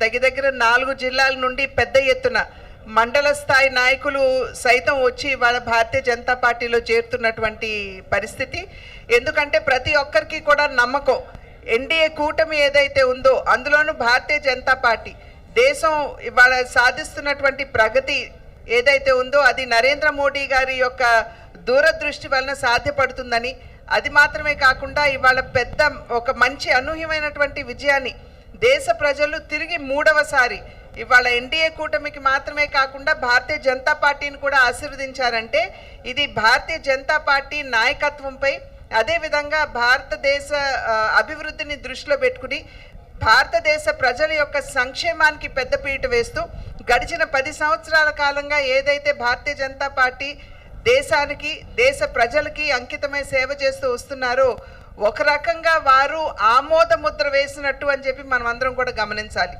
దగ్గర 4 జిల్లాల నుండి పెద్ద ఎత్తున మండల స్థాయి నాయకులు సైతం వచ్చి వాళ్ళ భారతీయ జనతా పార్టీలో చేరుతున్నటువంటి పరిస్థితి. ఎందుకంటే ప్రతి ఒక్కరికి కూడా నమ్మకం, ఎన్డీఏ కూటమి ఏదైతే ఉందో అందులోనూ భారతీయ జనతా పార్టీ దేశం ఇవాళ సాధిస్తున్నటువంటి ప్రగతి ఏదైతే ఉందో అది నరేంద్ర మోడీ గారి యొక్క దూరదృష్టి వలన సాధ్యపడుతుందని, అది మాత్రమే కాకుండా ఇవాళ పెద్ద ఒక మంచి అనూహ్యమైనటువంటి విజయాన్ని దేశ ప్రజలు తిరిగి 3వసారి ఇవాళ ఎన్డీఏ కూటమికి మాత్రమే కాకుండా భారతీయ జనతా పార్టీని కూడా ఆశీర్వదించారంటే ఇది భారతీయ జనతా పార్టీ నాయకత్వంపై, అదేవిధంగా భారతదేశ అభివృద్ధిని దృష్టిలో పెట్టుకుని భారతదేశ ప్రజల యొక్క సంక్షేమానికి పెద్దపీట వేస్తూ గడిచిన 10 సంవత్సరాల కాలంగా ఏదైతే భారతీయ జనతా పార్టీ దేశానికి దేశ ప్రజలకి అంకితమై సేవ చేస్తూ వస్తున్నారో ఒక రకంగా వారు ఆమోద ముద్ర వేసినట్టు అని చెప్పి మనం అందరం కూడా గమనించాలి.